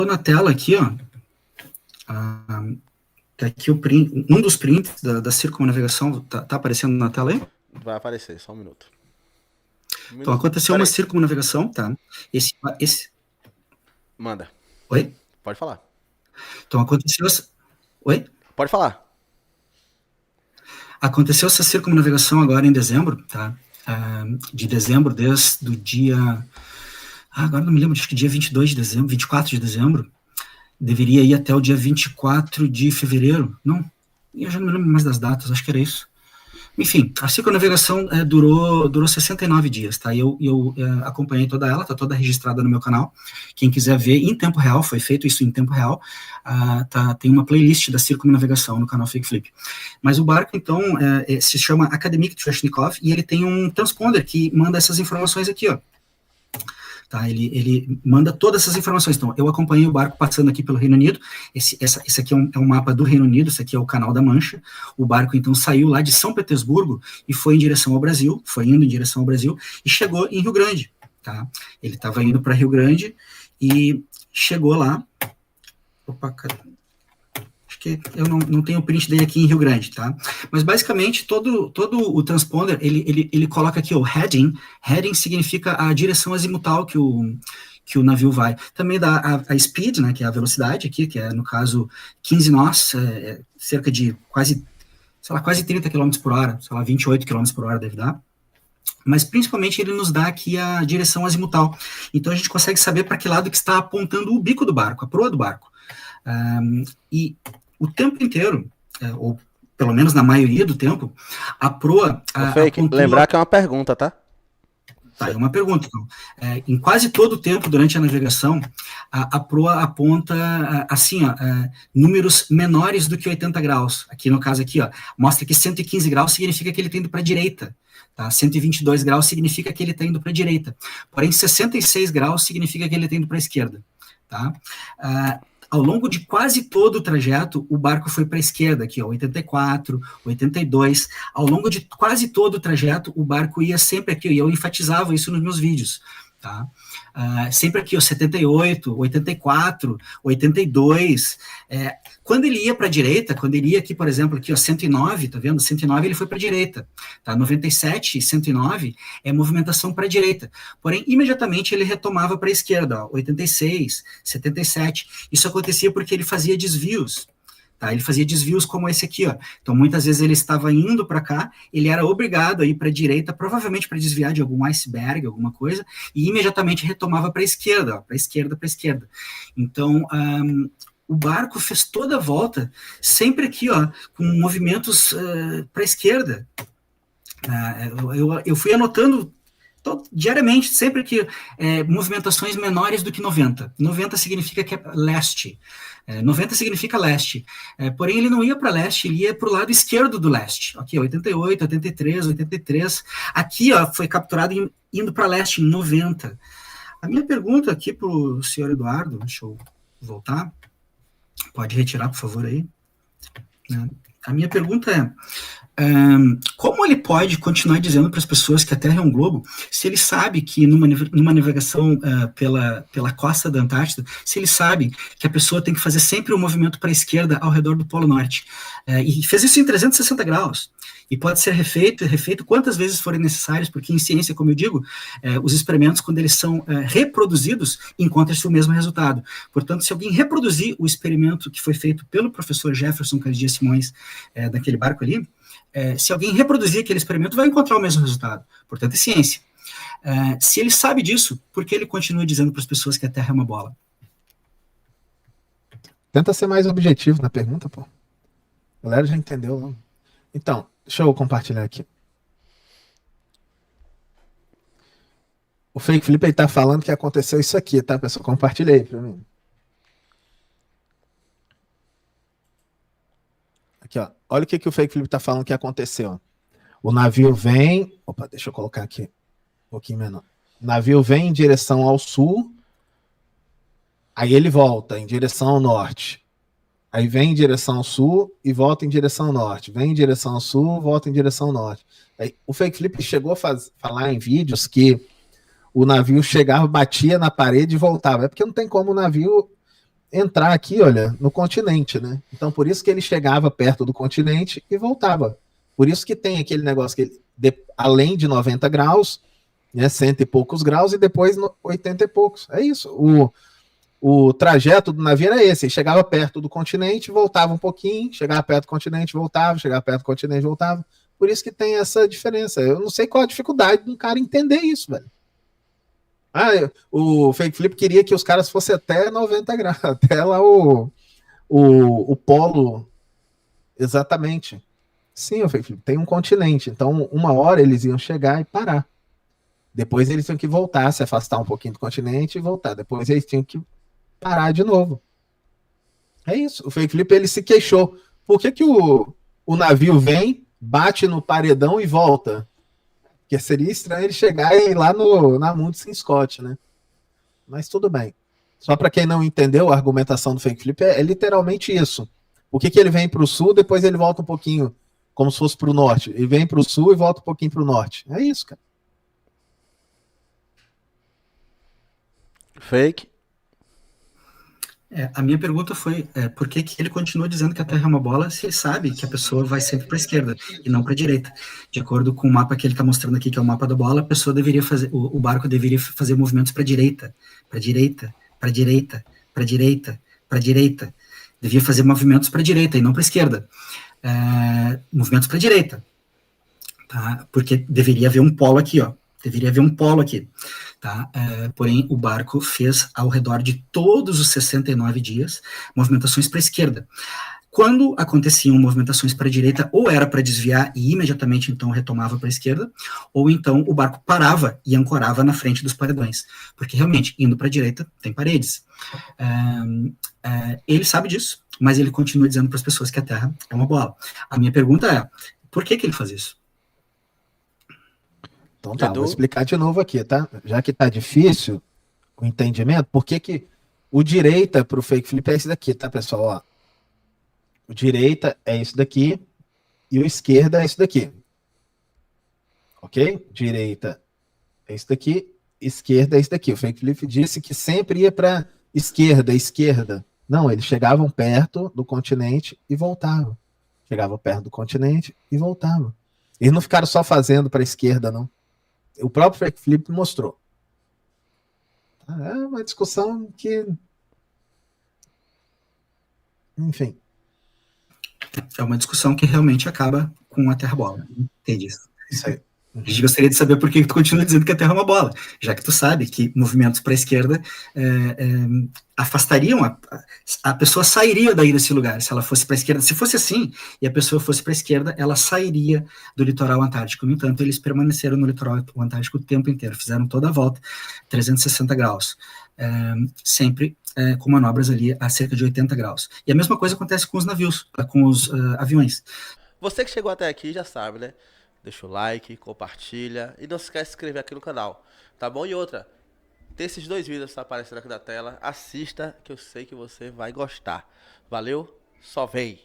na tela aqui, ó. Tá aqui o print, um dos prints da circunnavegação, tá aparecendo na tela aí? Vai aparecer, só um minuto. Então, aconteceu uma circunnavegação, tá? Esse... Manda. Oi? Pode falar. Então, aconteceu... Oi? Pode falar. Aconteceu essa circunnavegação agora em dezembro, tá? De dezembro, desde o dia... agora não me lembro, acho que dia 22 de dezembro, 24 de dezembro. Deveria ir até o dia 24 de fevereiro. Não, eu já não me lembro mais das datas, acho que era isso. Enfim, a circunnavegação durou 69 dias, tá? Eu acompanhei toda ela, tá toda registrada no meu canal. Quem quiser ver em tempo real, foi feito isso em tempo real, tem uma playlist da circunnavegação no canal Fake Flip. Mas o barco, então, se chama Akademik Treshnikov, e ele tem um transponder que manda essas informações aqui, ó. Tá, ele manda todas essas informações. Então, eu acompanhei o barco passando aqui pelo Reino Unido. Esse aqui é um mapa do Reino Unido, esse aqui é o Canal da Mancha. O barco, então, saiu lá de São Petersburgo e foi indo em direção ao Brasil, e chegou em Rio Grande. Tá? Ele estava indo para Rio Grande e chegou lá. Opa, cadê? Acho que eu não tenho o print dele aqui em Rio Grande, tá? Mas basicamente todo o transponder ele coloca aqui o heading. Heading significa a direção azimutal que o navio vai. Também dá a speed, né, que é a velocidade aqui, que é no caso 15 nós, cerca de quase 30 km por hora, 28 km por hora deve dar. Mas principalmente ele nos dá aqui a direção azimutal. Então a gente consegue saber para que lado que está apontando o bico do barco, a proa do barco. E o tempo inteiro, ou pelo menos na maioria do tempo, a proa... lembrar que é uma pergunta, tá? Tá, é uma pergunta. Então. Em quase todo o tempo, durante a navegação, a proa aponta, assim, ó, números menores do que 80 graus. Aqui, no caso aqui, ó, mostra que 115 graus significa que ele está indo para a direita. Tá? 122 graus significa que ele está indo para a direita. Porém, 66 graus significa que ele está indo para a esquerda. Tá? Ao longo de quase todo o trajeto, o barco foi para a esquerda, aqui, ó, 84, 82. Ao longo de quase todo o trajeto, o barco ia sempre aqui, e eu enfatizava isso nos meus vídeos, tá? Sempre aqui, ó, 78, 84, 82. Quando ele ia para a direita, quando ele ia aqui, por exemplo, aqui, ó, 109, tá vendo? 109 ele foi para a direita, tá? 97 e 109 é movimentação para a direita. Porém, imediatamente ele retomava para a esquerda, ó, 86, 77. Isso acontecia porque ele fazia desvios. Tá, ele fazia desvios como esse aqui, ó. Então, muitas vezes ele estava indo para cá, ele era obrigado a ir para a direita, provavelmente para desviar de algum iceberg, alguma coisa, e imediatamente retomava para a esquerda, para a esquerda, para a esquerda. Então, o barco fez toda a volta, sempre aqui, ó, com movimentos para a esquerda. Eu fui anotando diariamente, sempre que movimentações menores do que 90. 90 significa que é leste. 90 significa leste. Porém, ele não ia para leste, ele ia para o lado esquerdo do leste. Aqui, 88, 83, 83. Aqui, ó, foi capturado indo para leste, em 90. A minha pergunta aqui para o senhor Eduardo, deixa eu voltar. Pode retirar, por favor, aí. A minha pergunta é, como ele pode continuar dizendo para as pessoas que a Terra é um globo, se ele sabe que numa navegação pela costa da Antártida, se ele sabe que a pessoa tem que fazer sempre um movimento para a esquerda ao redor do Polo Norte, e fez isso em 360 graus, e pode ser refeito quantas vezes forem necessárias, porque em ciência, como eu digo, os experimentos, quando eles são reproduzidos, encontra-se o mesmo resultado. Portanto, se alguém reproduzir o experimento que foi feito pelo professor Jefferson Cardia Simões, daquele barco ali, se alguém reproduzir aquele experimento, vai encontrar o mesmo resultado. Portanto, é ciência. Se ele sabe disso, por que ele continua dizendo para as pessoas que a Terra é uma bola? Tenta ser mais objetivo na pergunta, pô. A galera já entendeu, não? Então, deixa eu compartilhar aqui. O Fake Felipe aí tá falando que aconteceu isso aqui, tá, pessoal? Compartilha aí pra mim. Aqui, ó. Olha o que o Fake Felipe tá falando que aconteceu. O navio vem... Opa, deixa eu colocar aqui um pouquinho menor. O navio vem em direção ao sul, aí ele volta em direção ao norte. Aí vem em direção ao sul e volta em direção ao norte. Vem em direção ao sul, volta em direção ao norte. Aí, o Fake Felipe chegou a falar em vídeos que o navio chegava, batia na parede e voltava. É porque não tem como o navio entrar aqui, olha, no continente, né? Então, por isso que ele chegava perto do continente e voltava. Por isso que tem aquele negócio que além de 90 graus, né, 100 e poucos graus, e depois 80 e poucos. É isso. O trajeto do navio era esse. Ele chegava perto do continente, voltava um pouquinho, chegava perto do continente, voltava, chegava perto do continente, voltava. Por isso que tem essa diferença. Eu não sei qual a dificuldade de um cara entender isso, velho. O Fake Flip queria que os caras fossem até 90 graus, até lá o polo. Exatamente. Sim, o Fake Flip tem um continente. Então, uma hora eles iam chegar e parar. Depois eles tinham que voltar, se afastar um pouquinho do continente e voltar. Depois eles tinham que parar de novo. É isso. O Fake Flip ele se queixou. Por que o navio vem, bate no paredão e volta? Porque seria estranho ele chegar e ir lá na Amundsen Scott, né? Mas tudo bem. Só para quem não entendeu, a argumentação do Fake Flip é literalmente isso. Por que ele vem para o sul, depois ele volta um pouquinho, como se fosse para o norte? Ele vem para o sul e volta um pouquinho para o norte. É isso, cara. Fake. A minha pergunta foi por que ele continua dizendo que a Terra é uma bola se ele sabe que a pessoa vai sempre para a esquerda e não para a direita. De acordo com o mapa que ele está mostrando aqui, que é o mapa da bola, a pessoa deveria fazer, o barco deveria fazer movimentos para a direita, para a direita, para a direita, para a direita, para a direita. Devia fazer movimentos para a direita e não para a esquerda. Movimentos para a direita, tá? Porque deveria haver um polo aqui, ó. Deveria haver um polo aqui. Tá? Porém, o barco fez, ao redor de todos os 69 dias, movimentações para a esquerda. Quando aconteciam movimentações para a direita, ou era para desviar e imediatamente então retomava para a esquerda, ou então o barco parava e ancorava na frente dos paredões. Porque realmente, indo para a direita, tem paredes. Ele sabe disso, mas ele continua dizendo para as pessoas que a Terra é uma bola. A minha pergunta é, por que ele faz isso? Então tá, vou explicar de novo aqui, tá? Já que tá difícil o entendimento, por que o direita pro Fake Flip é esse daqui, tá, pessoal? Ó, o direita é isso daqui e o esquerda é isso daqui. Ok? Direita é isso daqui, esquerda é isso daqui. O Fake Flip disse que sempre ia para esquerda. Não, eles chegavam perto do continente e voltavam. Chegavam perto do continente e voltavam. Eles não ficaram só fazendo para a esquerda, não. O próprio Fake Flip mostrou. É uma discussão que... Enfim. É uma discussão que realmente acaba com a Terra bola. Entendi isso. Isso aí. A gente gostaria de saber por que tu continua dizendo que a Terra é uma bola, já que tu sabe que movimentos para a esquerda afastariam, a pessoa sairia daí desse lugar, se ela fosse para a esquerda. Se fosse assim, e a pessoa fosse para a esquerda, ela sairia do litoral antártico. No entanto, eles permaneceram no litoral antártico o tempo inteiro, fizeram toda a volta, 360 graus, sempre com manobras ali a cerca de 80 graus. E a mesma coisa acontece com os navios, com os aviões. Você que chegou até aqui já sabe, né? Deixa o like, compartilha e não se esquece de se inscrever aqui no canal, tá bom? E outra, tem esses 2 vídeos que tá aparecendo aqui na tela, assista que eu sei que você vai gostar. Valeu? Só vem!